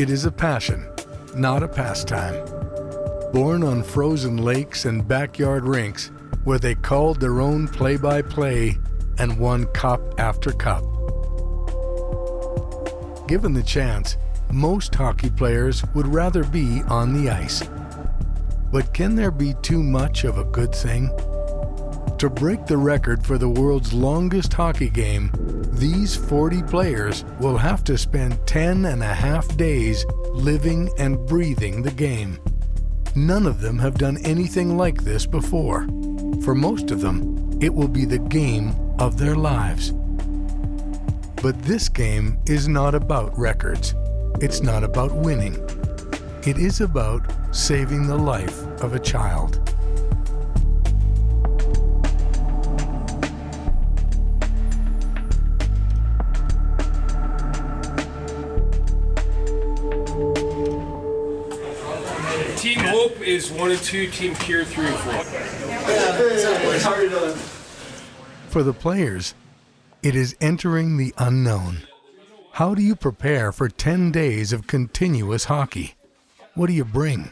It is a passion, not a pastime. Born on frozen lakes and backyard rinks, where they called their own play-by-play and won cup after cup. Given the chance, most hockey players would rather be on the ice. But can there be too much of a good thing? To break the record for the world's longest hockey game, these 40 players will have to spend 10.5 days living and breathing the game. None of them have done anything like this before. For most of them, it will be the game of their lives. But this game is not about records. It's not about winning. It is about saving the life of a child. Team Hope is 1 and 2, Team Cure 3 and 4. For the players, it is entering the unknown. How do you prepare for 10 days of continuous hockey? What do you bring?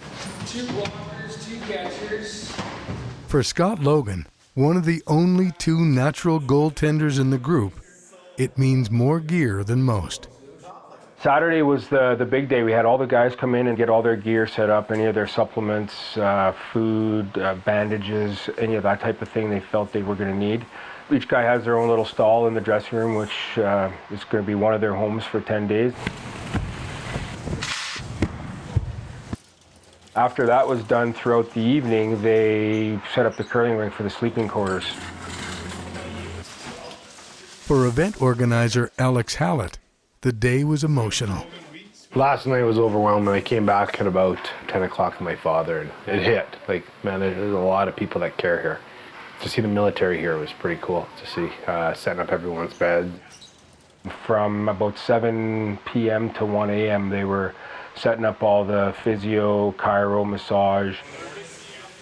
2 blockers, 2 catchers. For Scott Logan, one of the only 2 natural goaltenders in the group, it means more gear than most. Saturday was the big day. We had all the guys come in and get all their gear set up, any of their supplements, food, bandages, any of that type of thing they felt they were going to need. Each guy has their own little stall in the dressing room, which is going to be one of their homes for 10 days. After that was done throughout the evening, they set up the curling rink for the sleeping quarters. For event organizer Alex Hallett, the day was emotional. Last night was overwhelming. I came back at about 10 o'clock with my father, and it hit. Like, man, there's a lot of people that care here. To see the military here was pretty cool to see, setting up everyone's bed. From about 7 p.m. to 1 a.m. they were setting up all the physio, chiro, massage.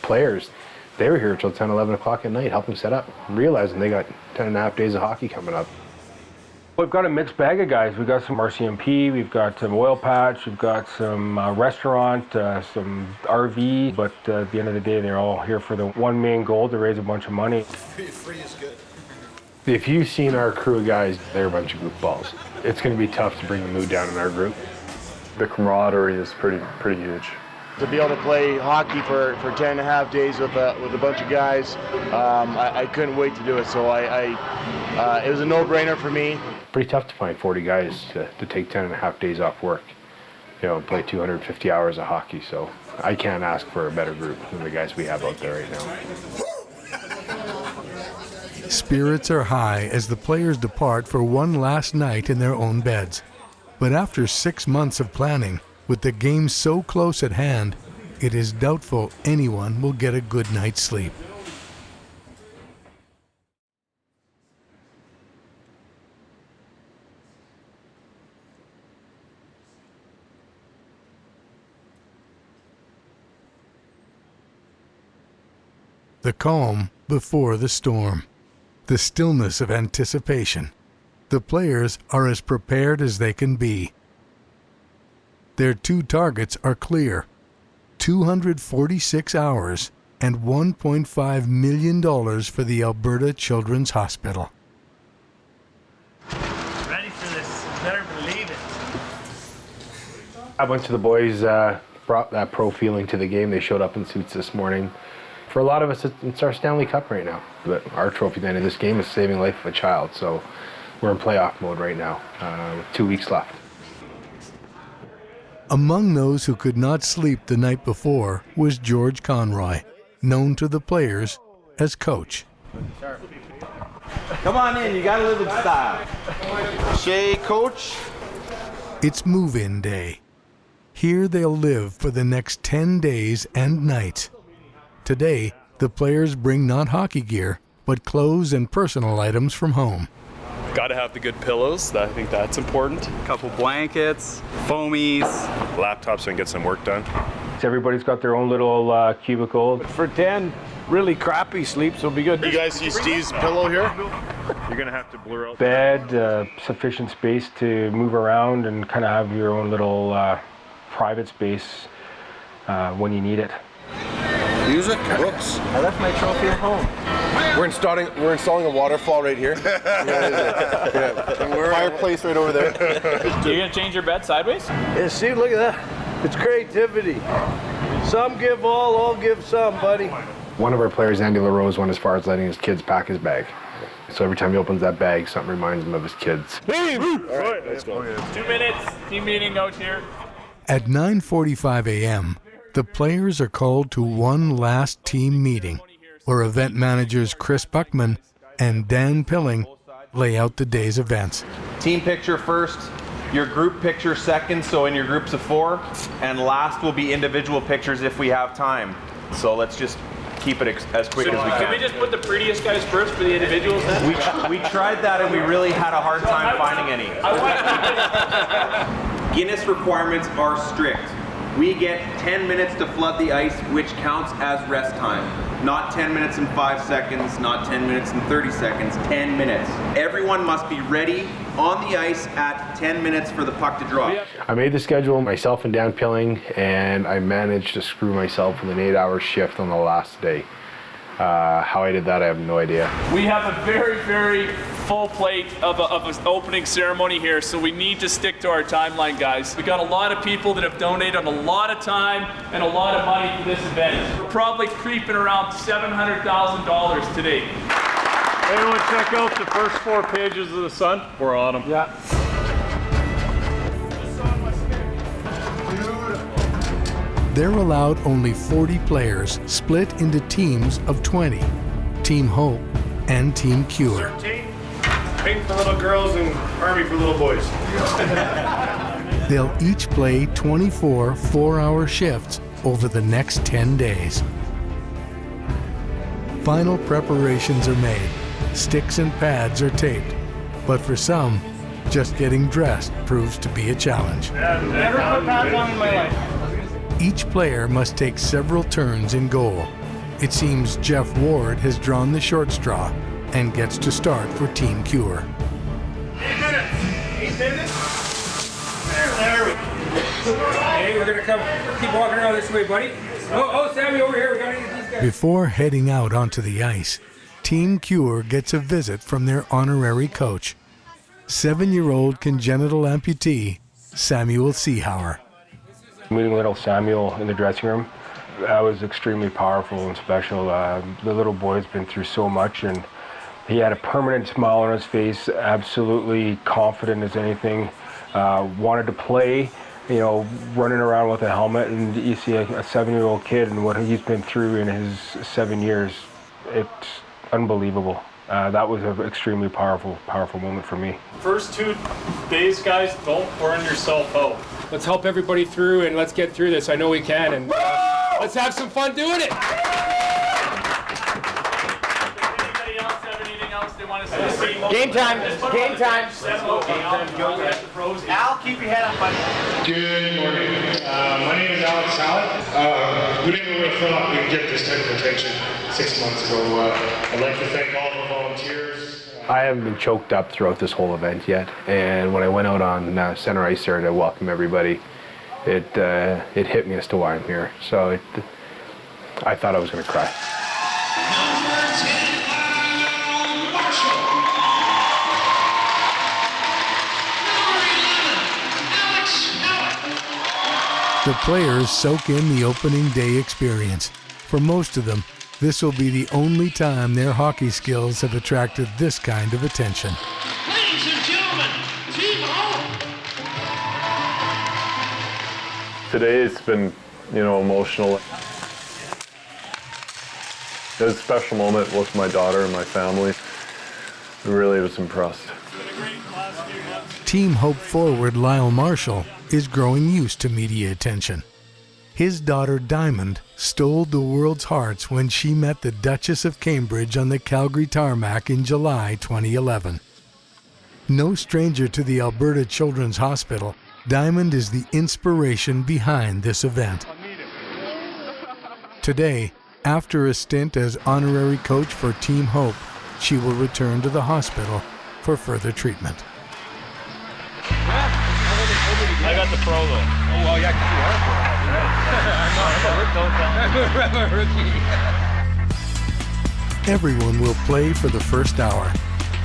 Players, they were here till 10, 11 o'clock at night helping set up, realizing they got 10.5 days of hockey coming up. We've got a mixed bag of guys. We've got some RCMP, we've got some oil patch, we've got some restaurant, some RV, but at the end of the day, they're all here for the one main goal, to raise a bunch of money. Free is good. If you've seen our crew of guys, they're a bunch of goofballs. It's going to be tough to bring the mood down in our group. The camaraderie is pretty huge. To be able to play hockey for 10.5 days with a bunch of guys, I couldn't wait to do it. So it was a no-brainer for me. Pretty tough to find 40 guys to take 10.5 days off work, and play 250 hours of hockey. So I can't ask for a better group than the guys we have out there right now. Spirits are high as the players depart for one last night in their own beds. But after 6 months of planning, with the game so close at hand, it is doubtful anyone will get a good night's sleep. The calm before the storm, the stillness of anticipation. The players are as prepared as they can be. Their 2 targets are clear: 246 hours and $1.5 million for the Alberta Children's Hospital. Ready for this, you better believe it. A bunch of the boys brought that pro feeling to the game. They showed up in suits this morning. For a lot of us, it's our Stanley Cup right now. But our trophy at the end of this game is saving the life of a child. So we're in playoff mode right now, with 2 weeks left. Among those who could not sleep the night before was George Conroy, known to the players as Coach. Come on in, you gotta live in style. Shay, Coach. It's move-in day. Here they'll live for the next 10 days and nights. Today, the players bring not hockey gear, but clothes and personal items from home. Got to have the good pillows. I think that's important. A couple blankets, foamies. Laptops so I can get some work done. Everybody's got their own little cubicle. For 10 really crappy sleeps will be good. You guys see Steve's pillow here? You're going to have to blur out. Bed, sufficient space to move around and kind of have your own little private space when you need it. Music, books. I left my trophy at home. We're installing a waterfall right here. Fireplace right over there. You gonna change your bed sideways? Yeah, see, look at that. It's creativity. Some give all give some, buddy. One of our players, Andy LaRose, went as far as letting his kids pack his bag. So every time he opens that bag, something reminds him of his kids. All right, let's go. 2 minutes. Team meeting out here. At 9:45 a.m., the players are called to one last team meeting, where event managers Chris Buckman and Dan Pilling lay out the day's events. Team picture first, your group picture second, so in your groups of 4, and last will be individual pictures if we have time. So let's just keep it as quick as we can. Can we just put the prettiest guys first for the individuals then? We tried that and we really had a hard time finding any. Guinness requirements are strict. We get 10 minutes to flood the ice, which counts as rest time. Not 10 minutes and 5 seconds, not 10 minutes and 30 seconds, 10 minutes. Everyone must be ready on the ice at 10 minutes for the puck to drop. I made the schedule, myself and Dan Pilling, and I managed to screw myself with an 8-hour shift on the last day. How I did that, I have no idea. We have a very, very full plate of an opening ceremony here, so we need to stick to our timeline, guys. We got a lot of people that have donated a lot of time and a lot of money to this event. We're probably creeping around $700,000 today. Anyone check out the first 4 pages of the Sun? We're on them. Yeah. They're allowed only 40 players, split into teams of 20, Team Hope and Team Cure. Pink for little girls and Army for little boys. They'll each play 24 4-hour shifts over the next 10 days. Final preparations are made. Sticks and pads are taped. But for some, just getting dressed proves to be a challenge. Never put pads on in my life. Each player must take several turns in goal. It seems Jeff Ward has drawn the short straw and gets to start for Team Cure. 8 minutes. 8 minutes. There we go. Hey, we're gonna keep walking around this way, buddy. Oh, Sammy, over here. We gotta get these guys. Before heading out onto the ice, Team Cure gets a visit from their honorary coach, 7-year-old congenital amputee Samuel Seehauer. Meeting little Samuel in the dressing room, that was extremely powerful and special. The little boy's been through so much, and he had a permanent smile on his face, absolutely confident as anything, wanted to play, running around with a helmet, and you see a 7-year-old kid and what he's been through in his 7 years, it's unbelievable. That was an extremely powerful moment for me. First 2 days, guys, don't burn yourself out. Let's help everybody through and let's get through this. I know we can, and let's have some fun doing it. Anybody else have anything else they want to say? Game time. Game time. Al, keep your head up, buddy. Good morning. My name is Alex Salad. We never would have thought we'd get this type of attention 6 months ago. I'd like to thank all the volunteers. I haven't been choked up throughout this whole event yet, and when I went out on center ice there to welcome everybody, it hit me as to why I'm here. So I thought I was going to cry. The players soak in the opening day experience. For most of them, this will be the only time their hockey skills have attracted this kind of attention. Ladies and gentlemen, Team Hope! Today it's been, emotional. It was a special moment with my daughter and my family. I really was impressed. Team Hope forward Lyle Marshall is growing used to media attention. His daughter Diamond stole the world's hearts when she met the Duchess of Cambridge on the Calgary tarmac in July 2011. No stranger to the Alberta Children's Hospital, Diamond is the inspiration behind this event. Today, after a stint as honorary coach for Team Hope, she will return to the hospital for further treatment. I got the pro though. Oh, yeah, I'm a rookie. Everyone will play for the first hour,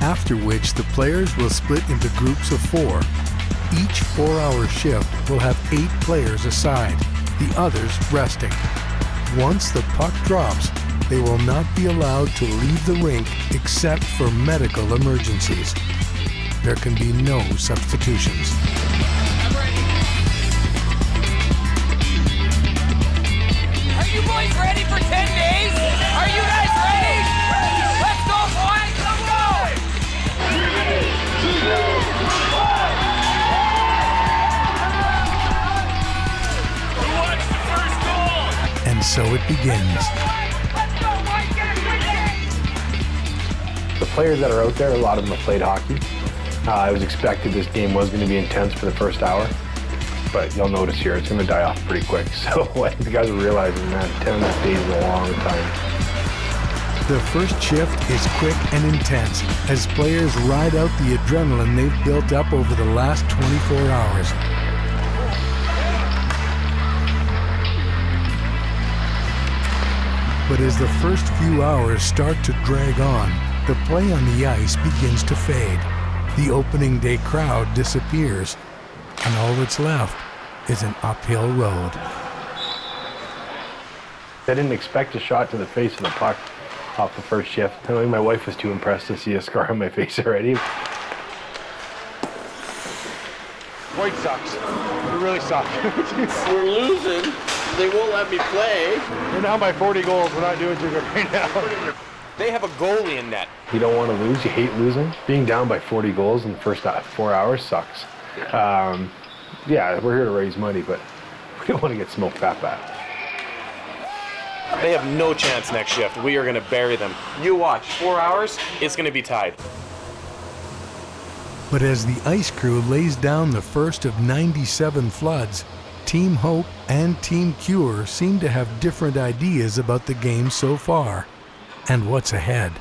after which the players will split into groups of 4. Each 4-hour shift will have 8 players aside, the others resting. Once the puck drops, they will not be allowed to leave the rink except for medical emergencies. There can be no substitutions. Are you boys ready for 10 days? Are you guys ready? Let's go, boys! Let's go! Who wants the first goal? And so it begins. The players that are out there, a lot of them have played hockey. I was expected this game was going to be intense for the first hour, but you'll notice here it's going to die off pretty quick. So I think the guys are realizing that 10 days is a long time. The first shift is quick and intense as players ride out the adrenaline they've built up over the last 24 hours. But as the first few hours start to drag on, the play on the ice begins to fade. The opening day crowd disappears, and all that's left is an uphill road. I didn't expect a shot to the face of the puck off the first shift. I think my wife was too impressed to see a scar on my face already. White sucks. It really sucks. We're losing. They won't let me play. We're down by 40 goals. We're not doing too good right now. They have a goalie in net. You don't want to lose. You hate losing. Being down by 40 goals in the first 4 hours sucks. Yeah, we're here to raise money, but we don't want to get smoked that bad. They have no chance next shift. We are going to bury them. You watch. 4 hours, it's going to be tied. But as the ice crew lays down the first of 97 floods, Team Hope and Team Cure seem to have different ideas about the game so far and what's ahead.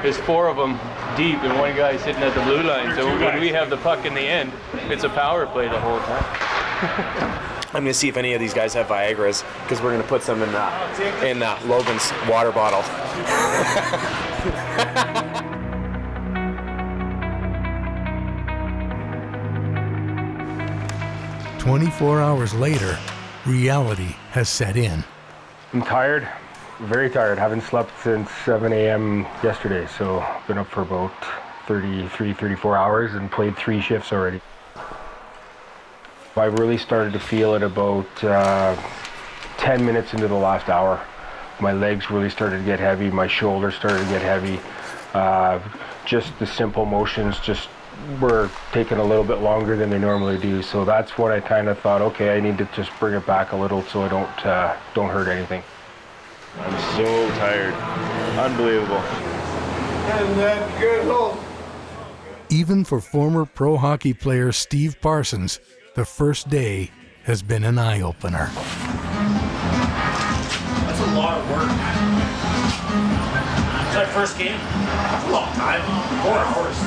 There's 4 of them deep and one guy's sitting at the blue line. So when we have the puck in the end, it's a power play the whole time. I'm going to see if any of these guys have Viagra's, because we're going to put some in Logan's water bottle. 24 hours later, reality has set in. I'm tired, very tired. Haven't slept since 7 a.m. yesterday, so been up for about 34 hours and played 3 shifts already. I really started to feel it about 10 minutes into the last hour. My legs really started to get heavy, my shoulders started to get heavy. Just the simple motions just were taking a little bit longer than they normally do. So that's what I kind of thought, okay, I need to just bring it back a little so I don't hurt anything. I'm so tired. Unbelievable. And that good home. Even for former pro hockey player Steve Parsons, the first day has been an eye-opener. That's a lot of work. It's our first game. That's a long time. 4 hours.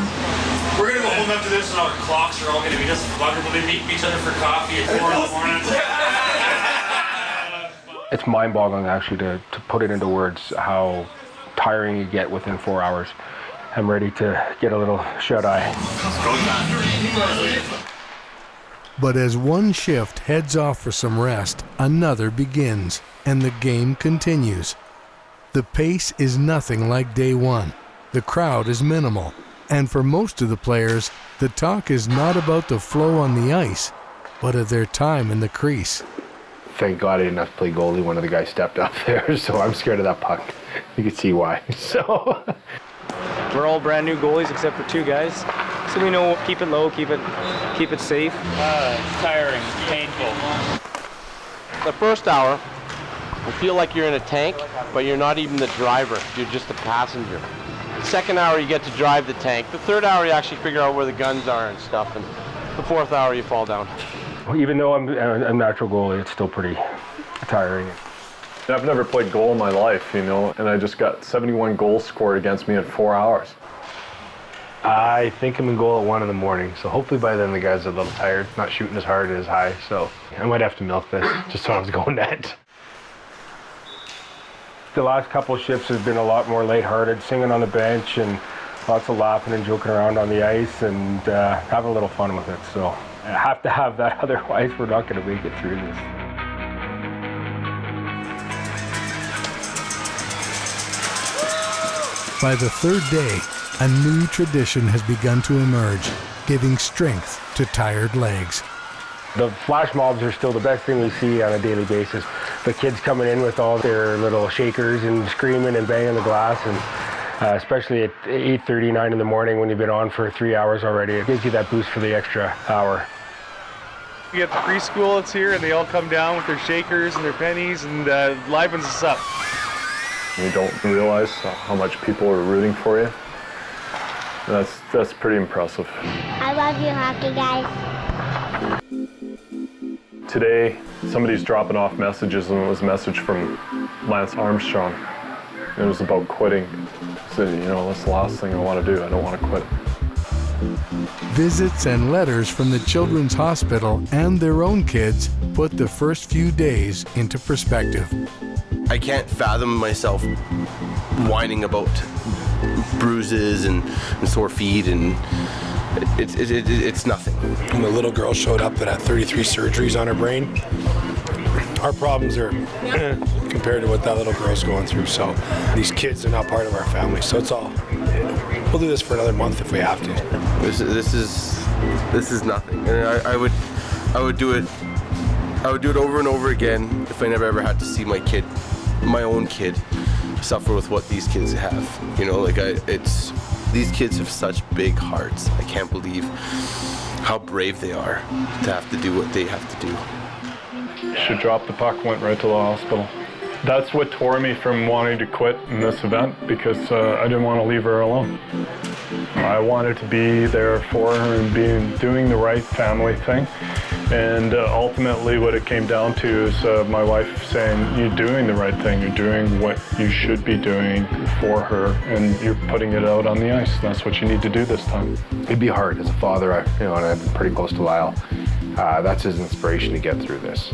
We're going to go home after this and our clocks are all going to be just fucking. We'll be meeting each other for coffee at 4 in the morning. It's mind-boggling actually to put it into words how tiring you get within 4 hours. I'm ready to get a little shut-eye. But as one shift heads off for some rest, another begins, and the game continues. The pace is nothing like day one. The crowd is minimal, and for most of the players, the talk is not about the flow on the ice, but of their time in the crease. Thank God I didn't have to play goalie. One of the guys stepped up there, so I'm scared of that puck. You can see why. So we're all brand new goalies except for 2 guys, so we know keep it low, keep it safe. Tiring, painful. The first hour, you feel like you're in a tank, but you're not even the driver. You're just a passenger. The second hour, you get to drive the tank. The third hour, you actually figure out where the guns are and stuff. And the 4th hour, you fall down. Even though I'm a natural goalie, it's still pretty tiring. I've never played goal in my life, you know, and I just got 71 goals scored against me in 4 hours. I think I'm in goal at 1 in the morning, so hopefully by then the guys are a little tired, not shooting as hard and as high, so I might have to milk this just so I was going net. The last couple of shifts has been a lot more lighthearted, singing on the bench and lots of laughing and joking around on the ice and having a little fun with it. So I have to have that, otherwise we're not going to make it through this. By the third day, a new tradition has begun to emerge, giving strength to tired legs. The flash mobs are still the best thing we see on a daily basis. The kids coming in with all their little shakers and screaming and banging the glass, and especially at 8:30, 9 in the morning when you've been on for 3 hours already, it gives you that boost for the extra hour. We get the preschool that's here, and they all come down with their shakers and their pennies, and livens us up. You don't realize how much people are rooting for you. That's pretty impressive. I love you, hockey guys. Today, somebody's dropping off messages, and it was a message from Lance Armstrong. It was about quitting. He said, you know, that's the last thing I want to do. I don't want to quit. Visits and letters from the Children's Hospital and their own kids put the first few days into perspective. I can't fathom myself whining about bruises and sore feet, and it's nothing. When the little girl showed up that had 33 surgeries on her brain, our problems are compared to what that little girl's going through. So these kids are not part of our family. So it's all. We'll do this for another month if we have to. This is nothing, and I would do it. I would do it over and over again if I never ever had to see my own kid, suffer with what these kids have. You know, like these kids have such big hearts. I can't believe how brave they are to have to do what they have to do. She dropped the puck, went right to the hospital. That's what tore me from wanting to quit in this event, because I didn't want to leave her alone. I wanted to be there for her and doing the right family thing. And ultimately what it came down to is my wife saying, you're doing the right thing, you're doing what you should be doing for her, and you're putting it out on the ice. That's what you need to do this time. It'd be hard as a father, and I've been pretty close to Lyle. That's his inspiration to get through this.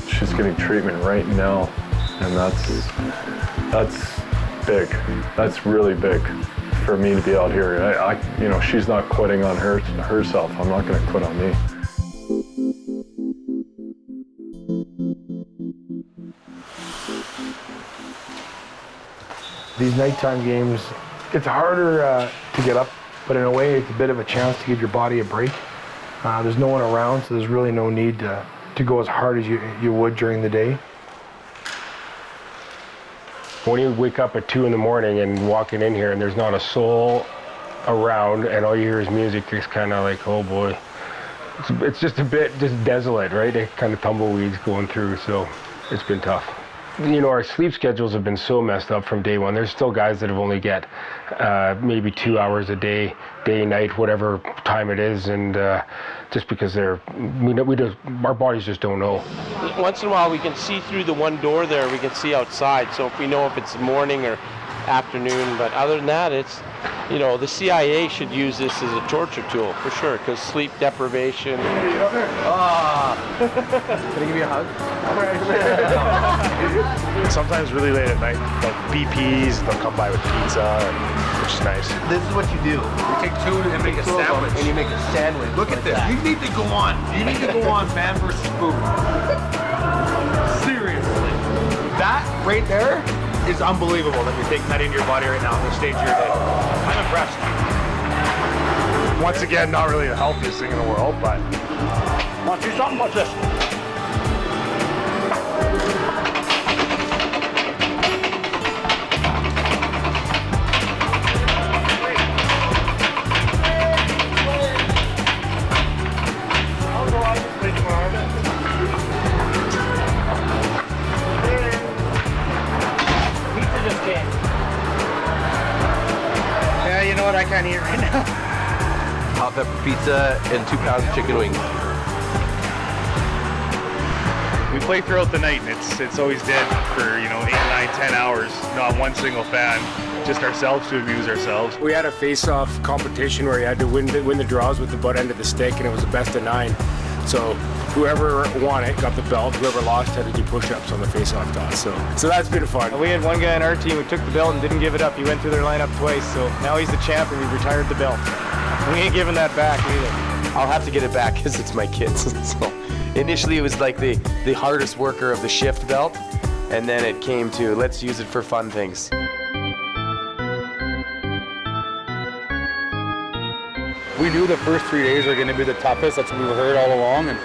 She's getting treatment right now, and that's big. That's really big for me to be out here. She's not quitting on herself. I'm not going to quit on me. These nighttime games, it's harder to get up, but in a way it's a bit of a chance to give your body a break. There's no one around, so there's really no need to go as hard as you would during the day. When you wake up at 2 in the morning and walking in here and there's not a soul around and all you hear is music, it's kind of like, oh boy. It's just a bit desolate, right? It kind of tumbleweeds going through, so it's been tough. You know, our sleep schedules have been so messed up from day one. There's still guys that have only get maybe 2 hours a day, night, whatever time it is, and just because our bodies just don't know. Once in a while we can see through the one door there, we can see outside, so if we know if it's morning or afternoon, but other than that, it's, the CIA should use this as a torture tool for sure, because sleep deprivation. Hey, you over there? Can I give you a hug? Sometimes really late at night, like BPs, they'll come by with pizza, which is nice. This is what you do. You take two and make a sandwich. And you make a sandwich. Look at this. You need to go on. You need to go on Man vs. Food. Seriously. That right there is unbelievable that you're taking that into your body right now on the stage of your day. I'm impressed. Once again, not really the healthiest thing in the world, but... Want to do something? Watch this. I can't eat right now. Hot pepper pizza and 2 pounds of chicken wings. We play throughout the night, and it's always dead for 8, 9, 10 hours. Not one single fan, just ourselves to amuse ourselves. We had a face-off competition where you had to win the draws with the butt end of the stick, and it was a best of 9. So whoever won it got the belt. Whoever lost had to do push-ups on the face-off toss. So that's been fun. We had one guy on our team who took the belt and didn't give it up. He went through their lineup twice, so now he's the champ and we retired the belt. We ain't giving that back either. I'll have to get it back because it's my kids. So initially it was like the hardest worker of the shift belt, and then it came to let's use it for fun things. We knew the first 3 days were going to be the toughest. That's what we've heard all along, and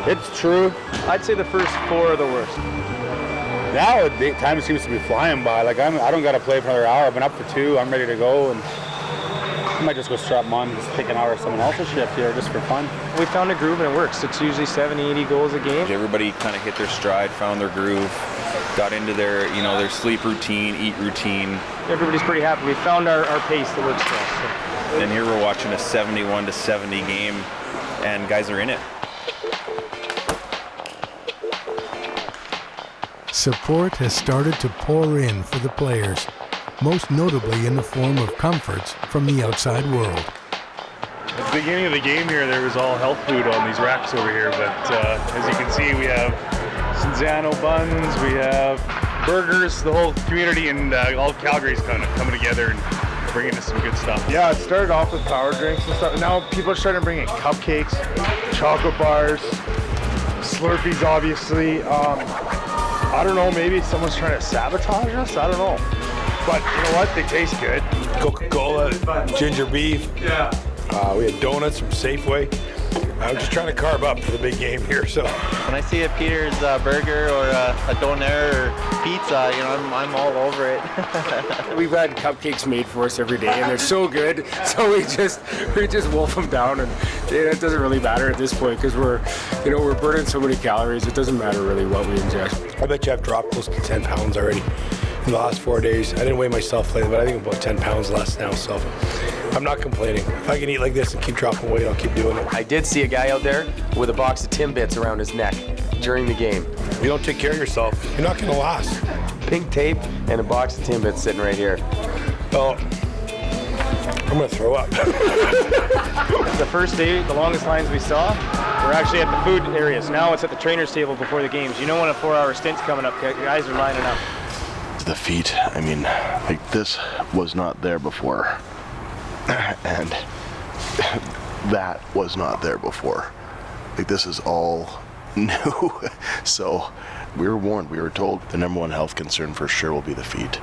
it's true. I'd say the first 4 are the worst. Now, time seems to be flying by. Like, I don't got to play for another hour. I've been up for 2. I'm ready to go, and I might just go strap them on, just take an hour of someone else's shift here just for fun. We found a groove, and it works. It's usually 70, 80 goals a game. Everybody kind of hit their stride, found their groove, got into their, their sleep routine, eat routine. Everybody's pretty happy. We found our pace that works for us. So. And here we're watching a 71-70 game, and guys are in it. Support has started to pour in for the players, most notably in the form of comforts from the outside world. At the beginning of the game here, there was all health food on these racks over here, but as you can see, we have Cinzano buns, we have burgers, the whole community and all of Calgary's kind of coming together and bringing us some good stuff. Yeah, it started off with power drinks and stuff. Now people are starting to bring in cupcakes, chocolate bars, Slurpees, obviously. I don't know, maybe someone's trying to sabotage us? I don't know. But you know what? They taste good. Coca-Cola, ginger beef. Yeah. We had donuts from Safeway. I'm just trying to carb up for the big game here, so. When I see a Peter's burger or a doner or pizza, I'm all over it. We've had cupcakes made for us every day, and they're so good. So we just wolf them down, and it doesn't really matter at this point because we're burning so many calories. It doesn't matter really what we ingest. I bet you I've dropped close to 10 pounds already in the last 4 days. I didn't weigh myself lately, but I think about 10 pounds less now, so I'm not complaining. If I can eat like this and keep dropping weight, I'll keep doing it. I did see a guy out there with a box of Timbits around his neck during the game. If you don't take care of yourself, you're not going to last. Pink tape and a box of Timbits sitting right here. Well, I'm going to throw up. The first day, the longest lines we saw, we're actually at the food areas. Now it's at the trainer's table before the games. You know when a 4-hour stint's coming up, guys are lining up. The feet, I mean, like this was not there before. And that was not there before. Like this is all new. So we were warned, we were told the #1 health concern for sure will be the feet.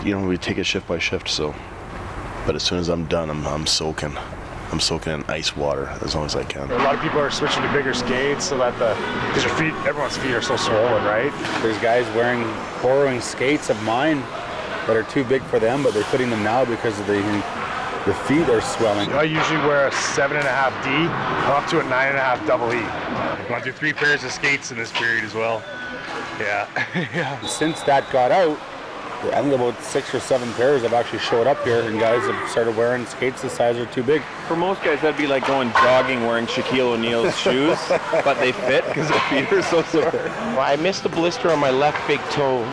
We take it shift by shift, so. But as soon as I'm done, I'm soaking. I'm soaking in ice water as long as I can. A lot of people are switching to bigger skates so that because everyone's feet are so swollen, right? There's guys borrowing skates of mine that are too big for them, but they're fitting them now because of the feet are swelling. I usually wear a 7.5D up to a 9.5 double E. I've gone through 3 pairs of skates in this period as well. Yeah. Yeah. Since that got out, I think about 6 or 7 pairs have actually showed up here, and guys have started wearing skates the size are too big. For most guys, that'd be like going jogging wearing Shaquille O'Neal's shoes, but they fit because their feet are so sore. Well, I missed a blister on my left big toe.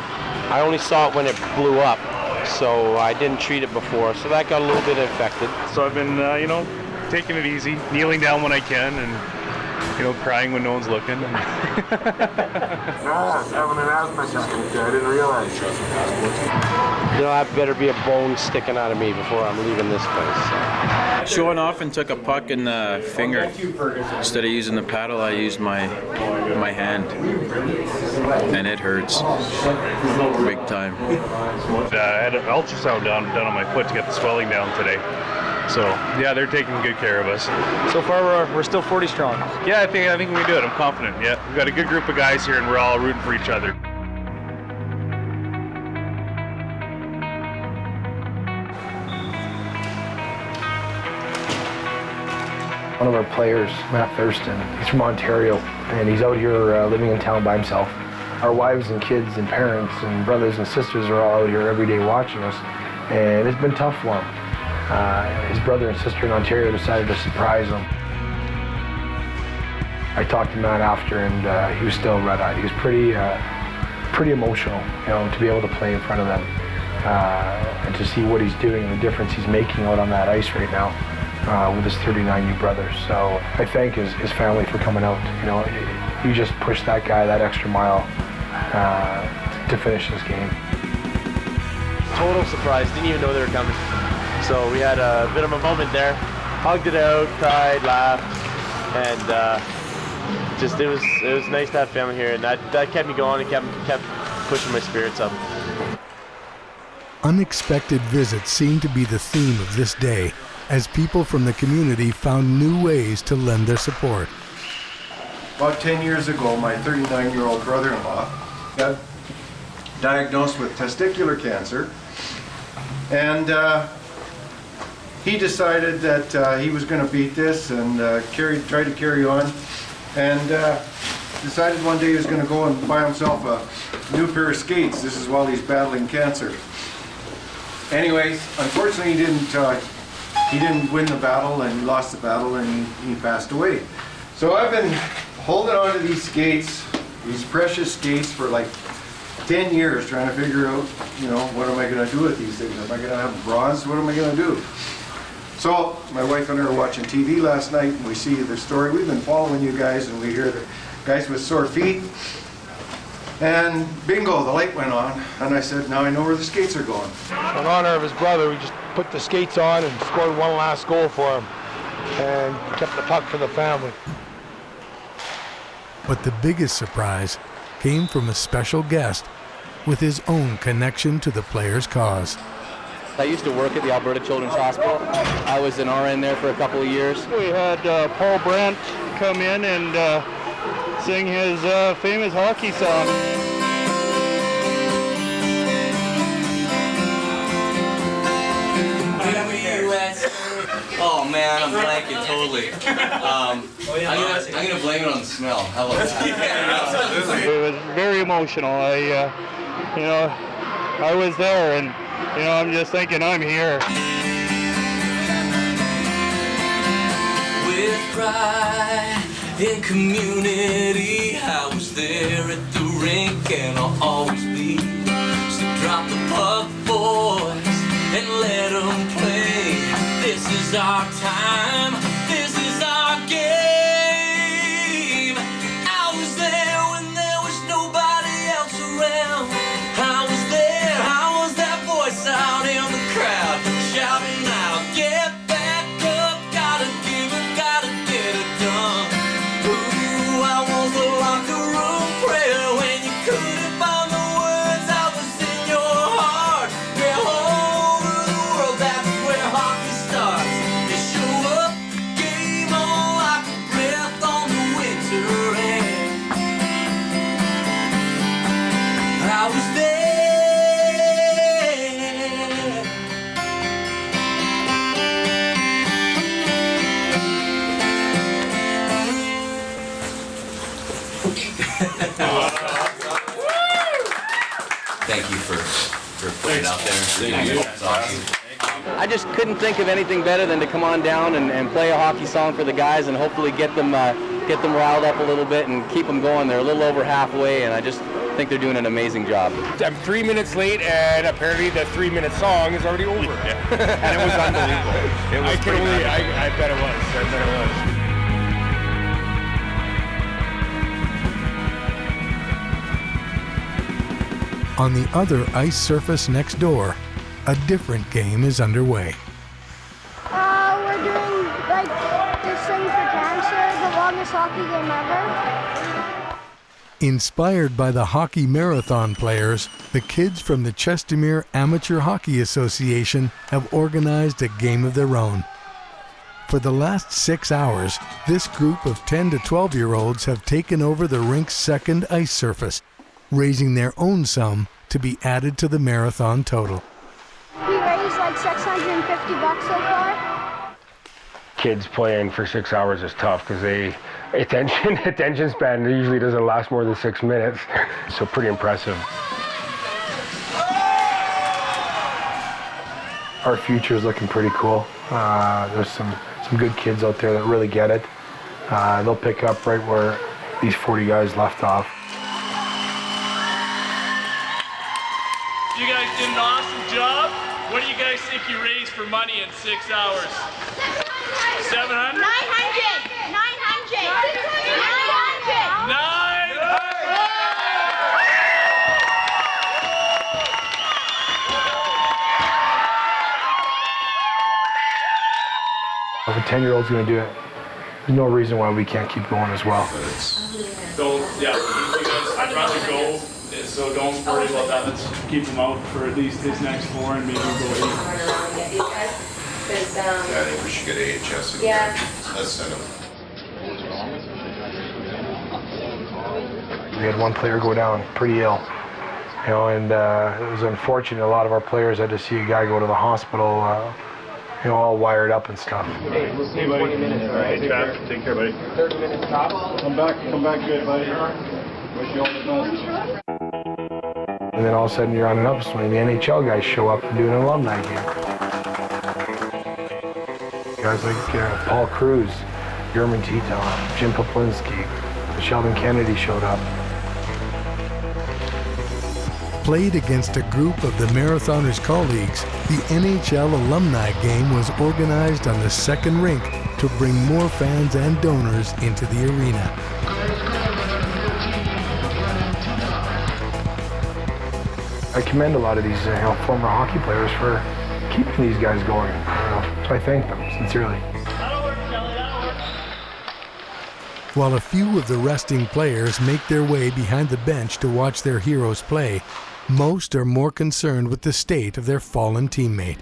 I only saw it when it blew up, so I didn't treat it before, so that got a little bit affected. So I've been, taking it easy, kneeling down when I can, and crying when no one's looking. Yeah, having an asthma system. I didn't realize. I better be a bone sticking out of me before I'm leaving this place. Showing off and took a puck in the finger. Instead of using the paddle, I used my hand, and it hurts big time. I had an ultrasound done on my foot to get the swelling down today. So yeah, they're taking good care of us. So far, we're still 40 strong. Yeah, I think we can do it. I'm confident. Yeah, we've got a good group of guys here, and we're all rooting for each other. One of our players, Matt Thurston, he's from Ontario, and he's out here living in town by himself. Our wives and kids and parents and brothers and sisters are all out here every day watching us, and it's been tough for him. His brother and sister in Ontario decided to surprise him. I talked to Matt after, and he was still red-eyed. He was pretty emotional, to be able to play in front of them and to see what he's doing and the difference he's making out on that ice right now with his 39 new brothers. So I thank his family for coming out. You just pushed that guy that extra mile to finish this game. Total surprise, didn't even know they were coming. So we had a bit of a moment there, hugged it out, cried, laughed, and it was nice to have family here, and that kept me going and kept pushing my spirits up. Unexpected visits seem to be the theme of this day, as people from the community found new ways to lend their support. About 10 years ago, my 39-year-old brother-in-law got diagnosed with testicular cancer, and he decided that he was going to beat this and try to carry on, and decided one day he was going to go and buy himself a new pair of skates. This is while he's battling cancer. Anyways, unfortunately he didn't win the battle, and he lost the battle, and he passed away. So I've been holding on to these skates, these precious skates, for like 10 years, trying to figure out, what am I going to do with these things? Am I going to have bronze? What am I going to do? So my wife and I were watching TV last night, and we see the story. We've been following you guys, and we hear the guys with sore feet. And bingo, the light went on, and I said, now I know where the skates are going. In honor of his brother, we just put the skates on and scored one last goal for him, and kept the puck for the family. But the biggest surprise came from a special guest with his own connection to the players' cause. I used to work at the Alberta Children's Hospital. I was an RN there for a couple of years. We had Paul Brandt come in and sing his famous hockey song. Oh man, I'm blanking totally. I'm gonna blame it on the smell. How about that? Yeah, absolutely. It was very emotional. I was there, and I'm just thinking I'm here. With pride in community, I was there at the rink, and I'll always be. So drop the puck, boys, and let them play. This is our time. This is our game. I was there when there was nobody else around. I was there. I was that voice out in the crowd, shouting out, "Get back up! Gotta give it, gotta get it done." Ooh, I was the locker room prayer when you couldn't find the words. I was in your heart. Yeah, all over the world, that's where hockey starts. You show up, game on like a breath on the winter air. I was there. Thank you for putting it out there. Thank you. That's awesome. I just couldn't think of anything better than to come on down and play a hockey song for the guys and hopefully get them riled up a little bit and keep them going. They're a little over halfway, and I just think they're doing an amazing job. I'm 3 minutes late, and apparently the 3-minute song is already over. And it was unbelievable. I bet it was. On the other ice surface next door, a different game is underway. We're doing this thing for cancer, the longest hockey game ever. Inspired by the hockey marathon players, the kids from the Chestermere Amateur Hockey Association have organized a game of their own. For the last 6 hours, this group of 10 to 12-year-olds have taken over the rink's second ice surface, raising their own sum to be added to the marathon total. We raised like $650 so far. Kids playing for 6 hours is tough because attention span usually doesn't last more than 6 minutes. So pretty impressive. Our future is looking pretty cool. There's some good kids out there that really get it. They'll pick up right where these 40 guys left off. You guys did an awesome job. What do you guys think you raised for money in 6 hours? 700? 900! 900! If a 10-year-old's going to do it, there's no reason why we can't keep going as well. Don't, yeah, you guys, I'd rather go, so don't worry about that. Let's keep him out for at least this next 4 and maybe go 8. I think we should get AHS. Yeah. Let's send them. We had one player go down pretty ill, you know, and it was unfortunate. A lot of our players had to see a guy go to the hospital, you know, all wired up and stuff. Hey, we'll see 20 minutes, all right? Take care, buddy. 30 minutes tops. Come back good, buddy. Wish you all the best. And then all of a sudden you're on an upswing. The NHL guys show up and do an alumni game. Guys like Paul Cruz, German Tito, Jim Poplinski, Sheldon Kennedy showed up. Played against a group of the Marathoners' colleagues, the NHL alumni game was organized on the second rink to bring more fans and donors into the arena. I commend a lot of these former hockey players for keeping these guys going. So I thank them sincerely. While a few of the resting players make their way behind the bench to watch their heroes play, most are more concerned with the state of their fallen teammate.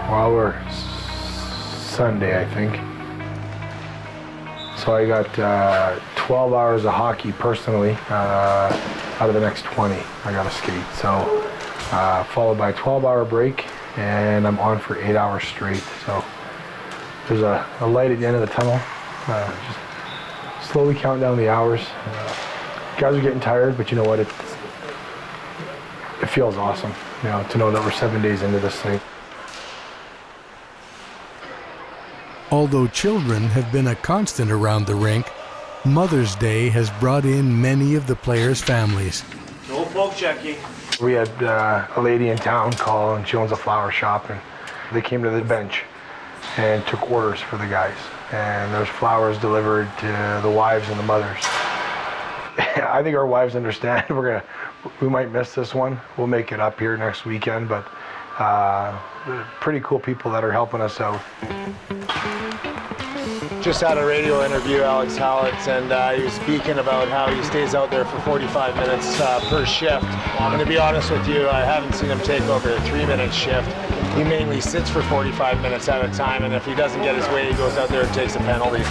Well, we're Sunday, I think. So I got 12 hours of hockey personally. Out of the next 20, I got to skate. So followed by a 12-hour break, and I'm on for 8 hours straight. So there's a light at the end of the tunnel. Just slowly count down the hours. Guys are getting tired, but you know what? It feels awesome, you know, to know that we're 7 days into this thing. Although children have been a constant around the rink, Mother's Day has brought in many of the players' families. No poke checking. We had a lady in town call, and she owns a flower shop, and they came to the bench and took orders for the guys. And there's flowers delivered to the wives and the mothers. I think our wives understand. We might miss this one. We'll make it up here next weekend, but pretty cool people that are helping us out. Just had a radio interview, Alex Howitz, and he was speaking about how he stays out there for 45 minutes per shift. And to be honest with you, I haven't seen him take over a 3-minute shift. He mainly sits for 45 minutes at a time, and if he doesn't get his way, he goes out there and takes a penalty.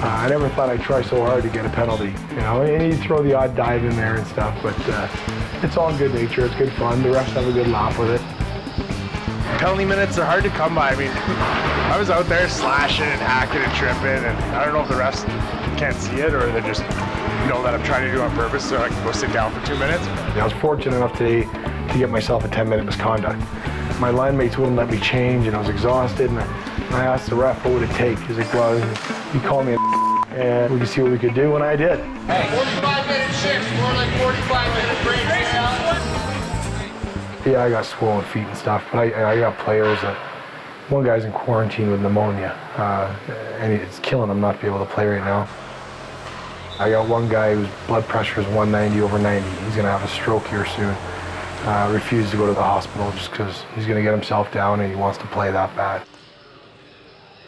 I never thought I'd try so hard to get a penalty, you know, and you throw the odd dive in there and stuff, but it's all in good nature, it's good fun, the refs have a good laugh with it. Penalty minutes are hard to come by. I mean, I was out there slashing and hacking and tripping, and I don't know if the refs can't see it or they just know that I'm trying to do it on purpose so I can go sit down for 2 minutes. I was fortunate enough today to get myself a 10-minute misconduct. My line mates wouldn't let me change, and I was exhausted, and I asked the ref what would it take. He's like, well, you call me and we can see what we could do, and I did. Hey, 45-minute shifts, more like 45-minute breaks. Yeah, I got swollen feet and stuff, but I got players that, one guy's in quarantine with pneumonia, and it's killing him not to be able to play right now. I got one guy whose blood pressure is 190/90. He's gonna have a stroke here soon. Refused to go to the hospital just because he's gonna get himself down and he wants to play that bad.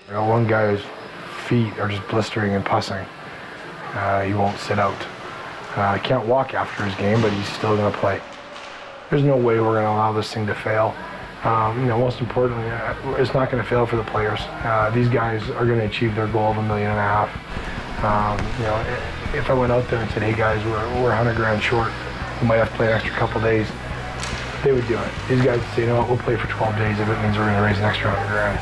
I got one guy whose feet are just blistering and pussing. He won't sit out. He can't walk after his game, but he's still gonna play. There's no way we're going to allow this thing to fail. You know, most importantly, it's not going to fail for the players. These guys are going to achieve their goal of $1.5 million. You know, if I went out there and said, "Hey guys, we're $100,000 short. We might have to play an extra couple days," they would do it. These guys would say, "You know what? We'll play for 12 days if it means we're going to raise an extra $100,000."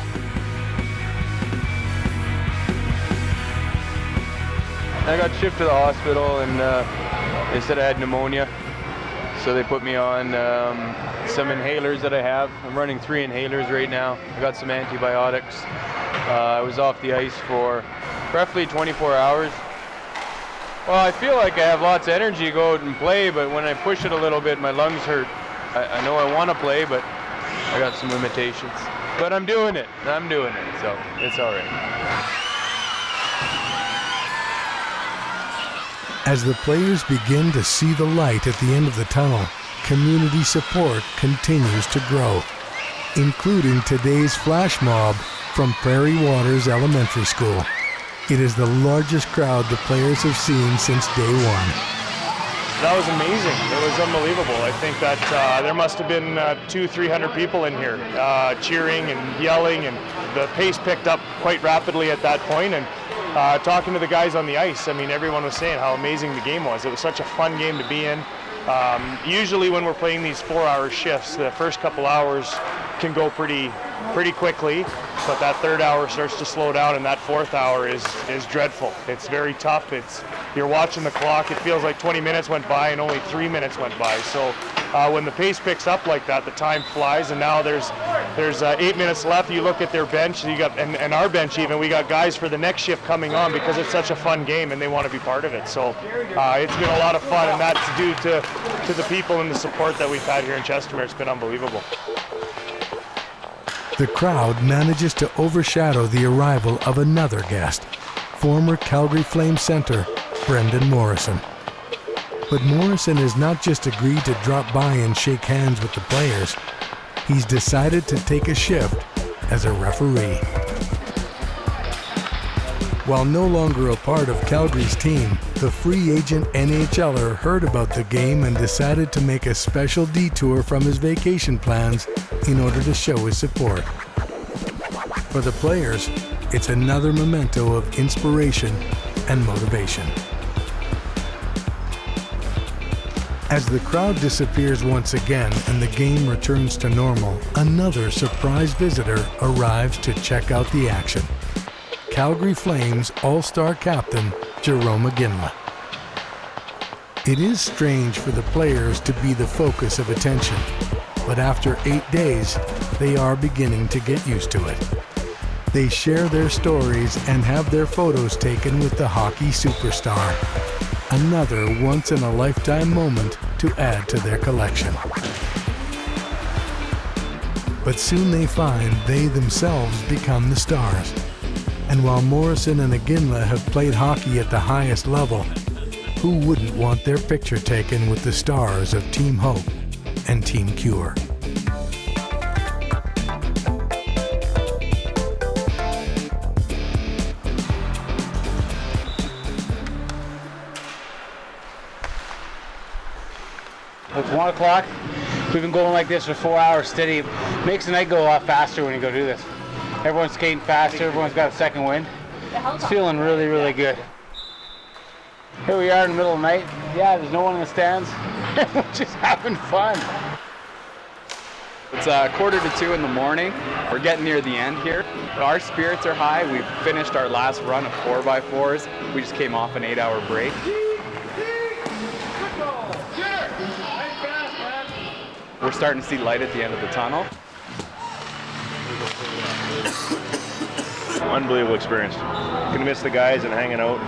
I got shipped to the hospital, and They said I had pneumonia, so they put me on some inhalers that I have. I'm running 3 inhalers right now. I got some antibiotics. I was off the ice for roughly 24 hours. Well, I feel like I have lots of energy to go out and play, but when I push it a little bit, my lungs hurt. I know I want to play, but I got some limitations. But I'm doing it, so it's all right. As the players begin to see the light at the end of the tunnel, community support continues to grow, including today's flash mob from Prairie Waters Elementary School. It is the largest crowd the players have seen since day one. That was amazing. It was unbelievable. I think that there must have been 200-300 people in here cheering and yelling, and the pace picked up quite rapidly at that point. And talking to the guys on the ice, I mean, everyone was saying how amazing the game was. It was such a fun game to be in. Usually when we're playing these 4-hour shifts, the first couple hours can go pretty quickly, but that third hour starts to slow down, and that fourth hour is dreadful. It's very tough. You're watching the clock. It feels like 20 minutes went by and only 3 minutes went by. So when the pace picks up like that, the time flies, and now there's 8 minutes left. You look at their bench, you got and our bench even. We got guys for the next shift coming on because it's such a fun game and they want to be part of it. So it's been a lot of fun, and that's due to the people and the support that we've had here in Chestermere. It's been unbelievable. The crowd manages to overshadow the arrival of another guest, former Calgary Flames center, Brendan Morrison. But Morrison has not just agreed to drop by and shake hands with the players, he's decided to take a shift as a referee. While no longer a part of Calgary's team, the free agent NHLer heard about the game and decided to make a special detour from his vacation plans in order to show his support. For the players, it's another memento of inspiration and motivation. As the crowd disappears once again and the game returns to normal, another surprise visitor arrives to check out the action. Calgary Flames All-Star captain, Jarome Iginla. It is strange for the players to be the focus of attention, but after 8 days, they are beginning to get used to it. They share their stories and have their photos taken with the hockey superstar. Another once-in-a-lifetime moment to add to their collection. But soon they find they themselves become the stars. And while Morrison and Iginla have played hockey at the highest level, who wouldn't want their picture taken with the stars of Team Hope and Team Cure? It's 1 o'clock. We've been going like this for 4 hours steady. It makes the night go a lot faster when you go do this. Everyone's skating faster, everyone's got a second wind. It's feeling really, really good. Here we are in the middle of the night. Yeah, there's no one in the stands. Everyone's just having fun. It's 1:45 in the morning. We're getting near the end here. Our spirits are high. We've finished our last run of 4x4s. We just came off an 8-hour break. We're starting to see light at the end of the tunnel. Unbelievable experience. Gonna miss the guys and hanging out,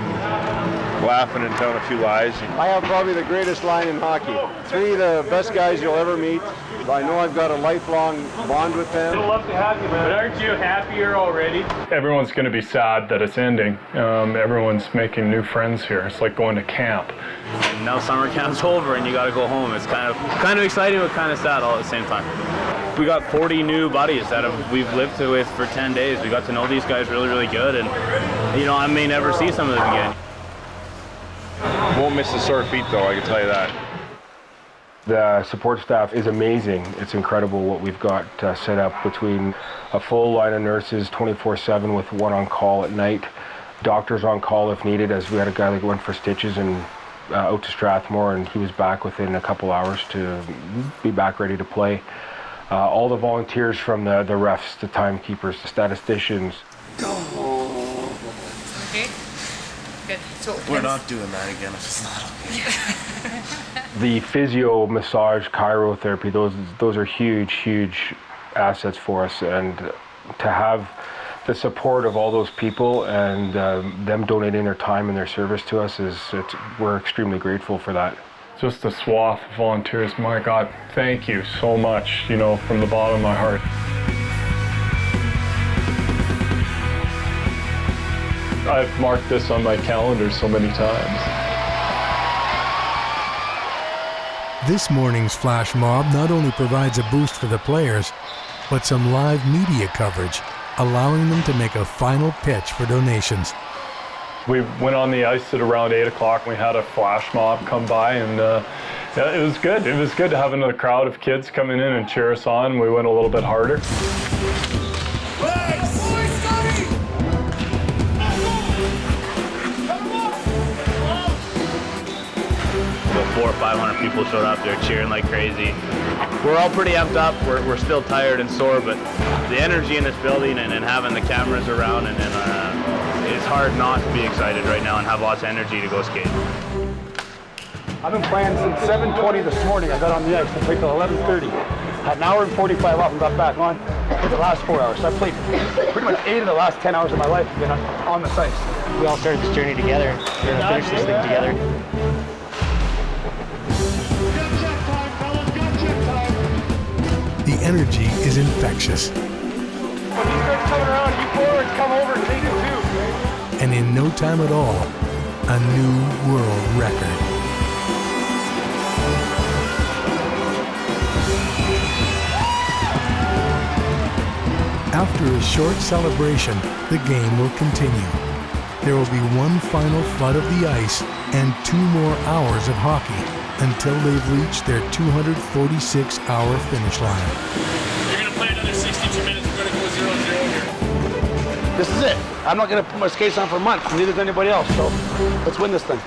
laughing and telling a few lies. I have probably the greatest line in hockey. 3 of the best guys you'll ever meet. I know I've got a lifelong bond with them. I'd love to have you, man. But aren't you happier already? Everyone's going to be sad that it's ending. Everyone's making new friends here. It's like going to camp. And now summer camp's over and you got to go home. It's kind of exciting but kind of sad all at the same time. We got 40 new buddies that we've lived with for 10 days. We got to know these guys really, really good, and I may never see some of them again. Won't miss the sore feet though, I can tell you that. The support staff is amazing. It's incredible what we've got set up between a full line of nurses 24/7 with one on call at night, doctors on call if needed, as we had a guy that went for stitches and out to Strathmore, and he was back within a couple hours to be back ready to play. All the volunteers from the refs, the timekeepers, the statisticians. Okay. Good. So we're not doing that again if it's not okay. The physio, massage, chirotherapy, those are huge assets for us, and to have the support of all those people and them donating their time and their service to us we're extremely grateful for that. Just a swath of volunteers. My God, thank you so much, you know, from the bottom of my heart. I've marked this on my calendar so many times. This morning's flash mob not only provides a boost for the players, but some live media coverage, allowing them to make a final pitch for donations. We went on the ice at around 8 o'clock. We had a flash mob come by, and yeah, it was good. It was good to have another crowd of kids coming in and cheer us on. We went a little bit harder. About 400 or 500 people showed up there cheering like crazy. We're all pretty amped up. We're still tired and sore, but the energy in this building and having the cameras around and it's hard not to be excited right now and have lots of energy to go skate. I've been playing since 7:20 this morning. I got on the ice. I played till 11:30. Had an hour and 45 off and got back on for the last 4 hours. So I played pretty much 8 of the last 10 hours of my life. I've been on this ice. We all started this journey together. We're gonna finish this thing together. The energy is infectious. When you start coming around, you forwards come over and take it too. And in no time at all, a new world record. After a short celebration, the game will continue. There will be one final flood of the ice and 2 more hours of hockey until they've reached their 246-hour finish line. You're going to play another 62 minutes. We're going to go 0-0 here. This is it. I'm not going to put my skates on for months, neither does anybody else, so let's win this thing.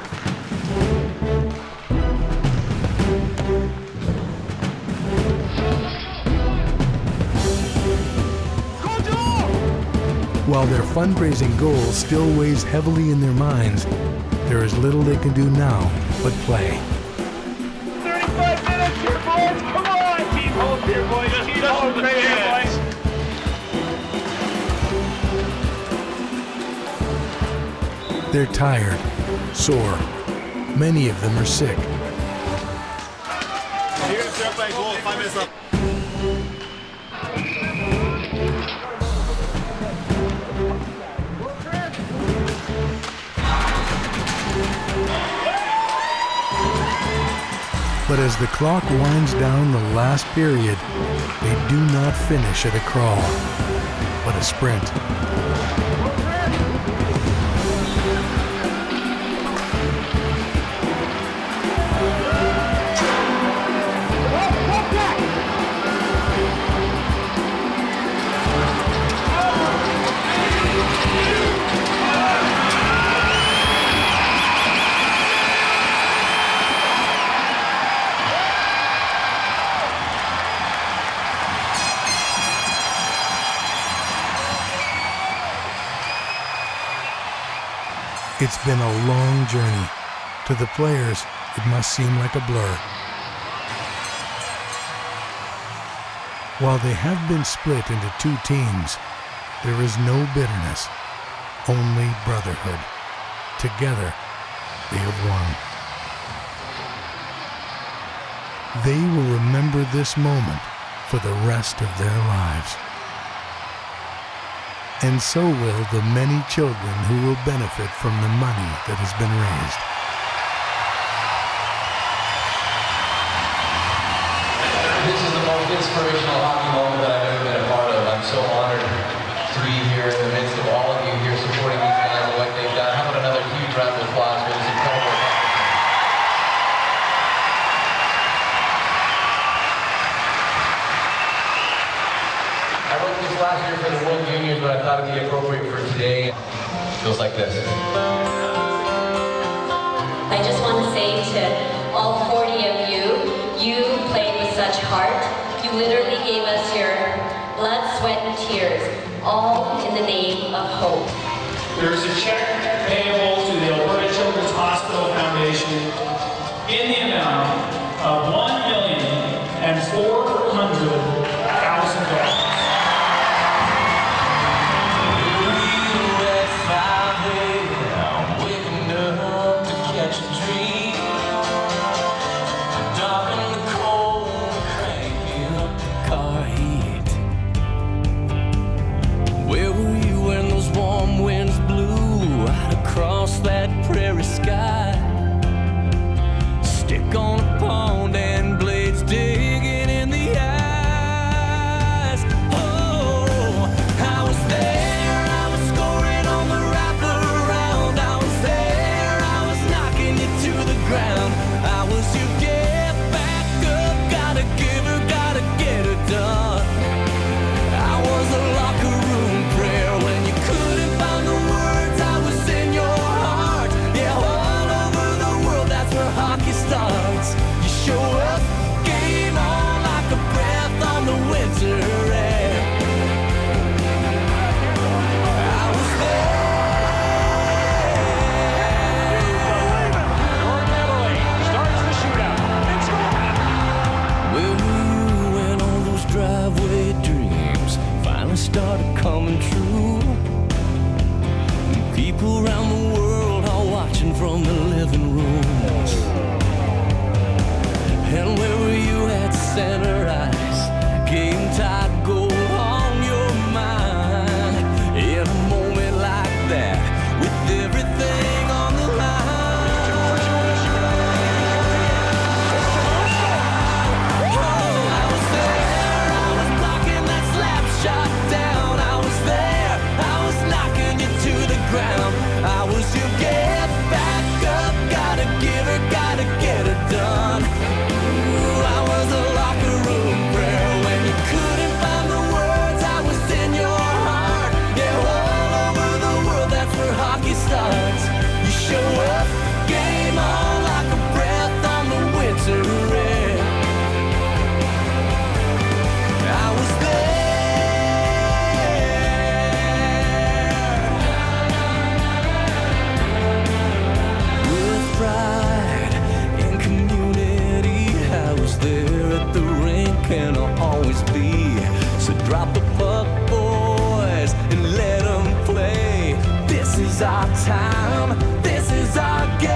While their fundraising goal still weighs heavily in their minds, there is little they can do now but play. 35 minutes here, boys. Come on. Keep hope here, boys. Keep hope here, boys. They're tired, sore. Many of them are sick. You're going to start by goal 5 minutes left. But as the clock winds down the last period, they do not finish at a crawl, but a sprint. It's been a long journey. To the players, it must seem like a blur. While they have been split into 2 teams, there is no bitterness, only brotherhood. Together, they have won. They will remember this moment for the rest of their lives. And so will the many children who will benefit from the money that has been raised. This is the most inspirational hockey moment that I've ever been a part of. I'm so honored to be here in the midst of all of you here supporting these guys and what they've done. How about another huge round of applause for this incredible I wrote this last year for the World Juniors, but I thought it'd be appropriate for today. It feels like this. I just want to say to all 40 of you, you played with such heart. You literally gave us your blood, sweat, and tears, all in the name of hope. There's a check payable to the Alberta Children's Hospital Foundation in the amount coming true. People around the world are watching from the living rooms. And where were you at center ice? Game tide goal on your mind. In a moment like that, with everything on the line. Oh, I was there, I was blocking that slap shot down. I was there, I was knocking you to the ground. I was your get back up, gotta give her, gotta get her done. Ooh, I was a locker room prayer when you couldn't find the words. I was in your heart, yeah, all over the world. That's where hockey starts. You show up, game on, like a breath on the winter air. I was with pride and community. I was there at the rink and I'll always be. So drop the puck, boys, and let them play. This is our time, this is our game.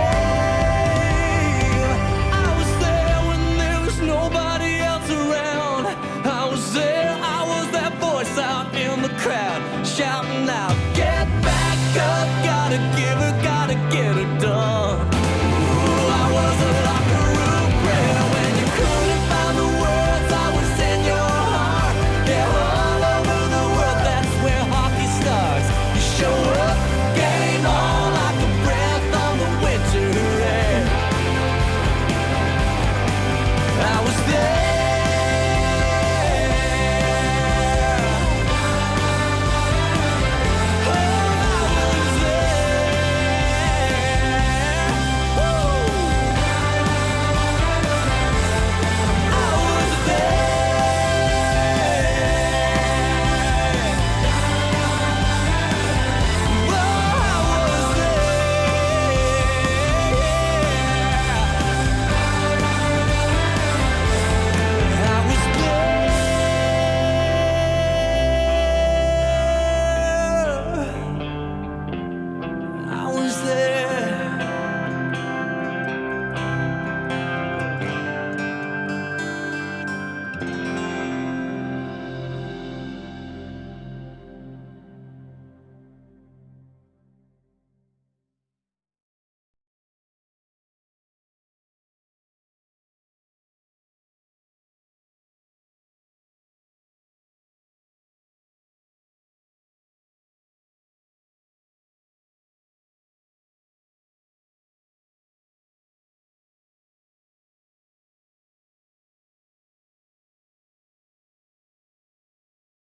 I was there when there was nobody else around. I was there, I was that voice out in the crowd, shouting out, get back up, gotta give